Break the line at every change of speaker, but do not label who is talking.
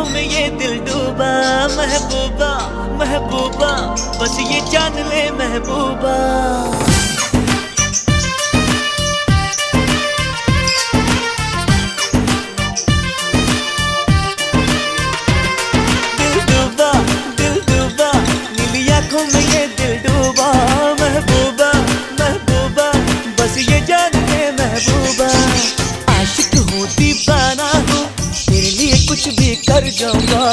आंखों में ये दिल डूबा। महबूबा महबूबा बस ये जान ले महबूबा। दिल डूबा नीली आंखों में ये दिल डूबा। महबूबा महबूबा बस ये जान ले महबूबा। आशिक हूँ दीवाना हूँ तेरे लिए कुछ भी कर जाऊंगा।